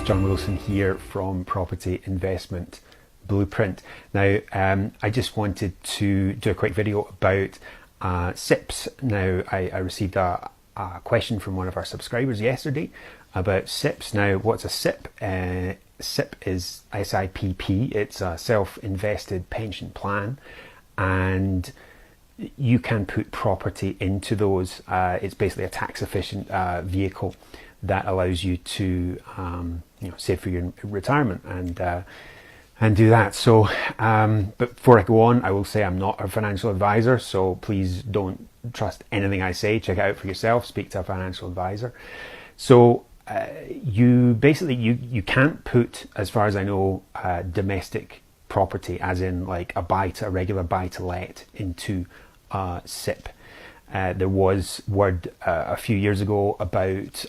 John Wilson here from Property Investment Blueprint. Now, I just wanted to do a quick video about SIPPs. Now, I received a question from one of our subscribers yesterday about SIPPs. Now, what's a SIPP? SIPP is SIPP. It's a self-invested pension plan, and you can put property into those. It's basically a tax-efficient vehicle that allows you to save for your retirement and do that. So, but before I go on, I will say I'm not a financial advisor, so please don't trust anything I say. Check it out for yourself. Speak to a financial advisor. So, you can't put, as far as I know, domestic property, as in like a regular buy-to-let, into SIPP. There was word a few years ago about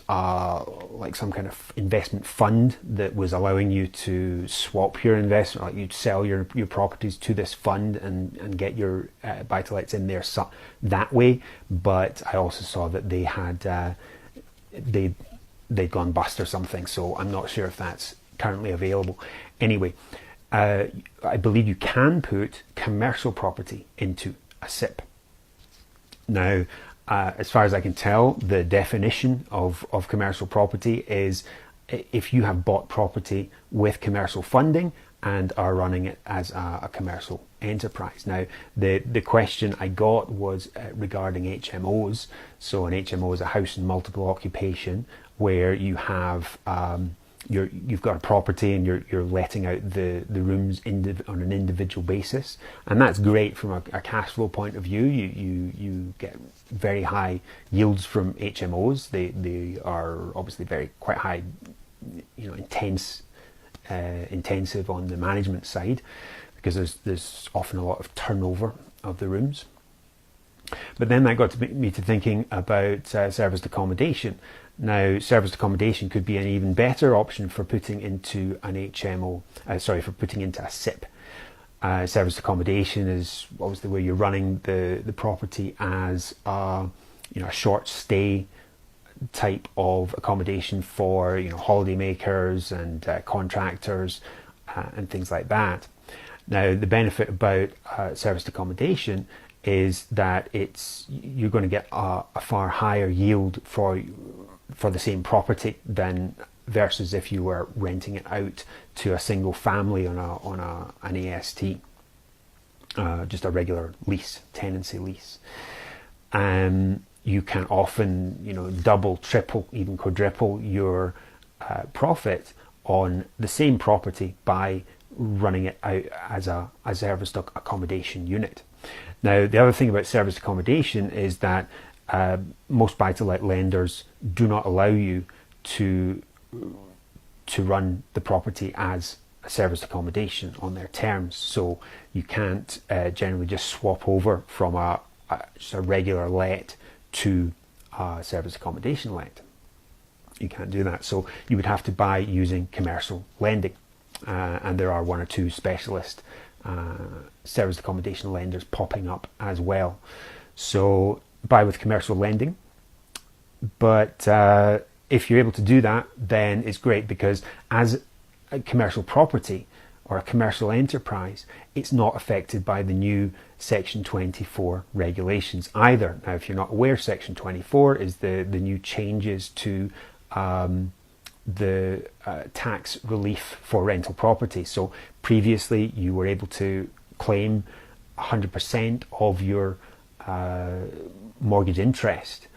like some kind of investment fund that was allowing you to swap your investment, like you'd sell your properties to this fund and get your buy-to-lets in there that way. But I also saw that they had they'd gone bust or something, so I'm not sure if that's currently available. Anyway, I believe you can put commercial property into a SIPP. Now, as far as I can tell, the definition of commercial property is if you have bought property with commercial funding and are running it as a commercial enterprise. Now, the question I got was regarding HMOs. So an HMO is a house and multiple occupation, where you have you've got a property and you're letting out the rooms on an individual basis, and that's great from a cash flow point of view. You get very high yields from HMOs. They are obviously quite high, intensive on the management side, because there's often a lot of turnover of the rooms. But then that got me to thinking about serviced accommodation. Now, serviced accommodation could be an even better option for putting into an HMO. For putting into a SIPP. Serviced accommodation is obviously where you're running the property as a short stay type of accommodation for holidaymakers and contractors and things like that. Now, the benefit about serviced accommodation is that you're going to get a far higher yield for the same property versus if you were renting it out to a single family on an AST, just a regular lease, tenancy lease. You can often double, triple, even quadruple your profit on the same property by running it out as a serviced accommodation unit. Now, the other thing about serviced accommodation is that most buy-to-let lenders do not allow you to run the property as a serviced accommodation on their terms. So you can't generally just swap over from just a regular let to a serviced accommodation let. You can't do that. So you would have to buy using commercial lending, and there are one or two specialist serviced accommodation lenders popping up as well. So buy with commercial lending, but if you're able to do that, then it's great, because as a commercial property or a commercial enterprise, it's not affected by the new Section 24 regulations either. Now, if you're not aware, Section 24 is the new changes to the tax relief for rental property. So previously you were able to claim 100% of your mortgage interest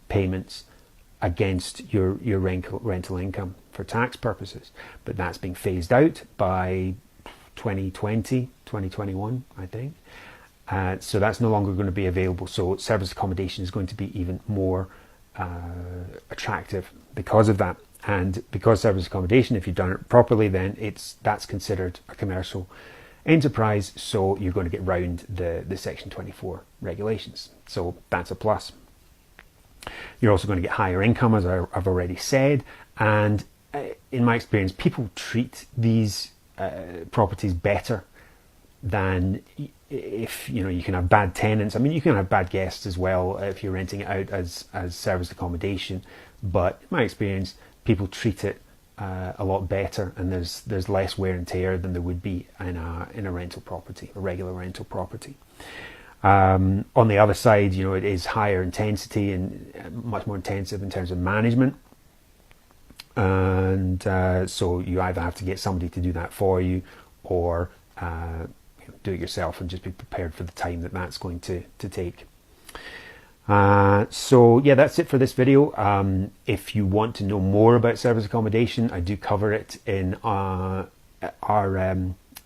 payments against your rental income for tax purposes, but that's being phased out by 2021, I think. So that's no longer going to be available. So serviced accommodation is going to be even more attractive because of that. And because serviced accommodation, if you've done it properly, then that's considered a commercial enterprise, so you're going to get round the Section 24 regulations. So that's a plus. You're also going to get higher income, as I've already said, and in my experience, people treat these properties better than if you can have bad tenants. I mean, you can have bad guests as well if you're renting it out as serviced accommodation, but in my experience, people treat it a lot better, and there's less wear and tear than there would be in a rental property, a regular rental property. On the other side, you know, it is higher intensity and much more intensive in terms of management, and so you either have to get somebody to do that for you, or do it yourself and just be prepared for the time that that's going to take. So yeah, that's it for this video. If you want to know more about service accommodation, I do cover it in our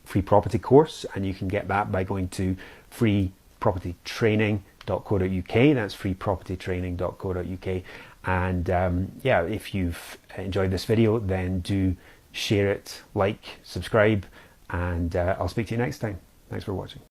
free property course, and you can get that by going to freepropertytraining.co.uk. That's freepropertytraining.co.uk. And yeah, if you've enjoyed this video, then do share it, like, subscribe, and I'll speak to you next time. Thanks for watching.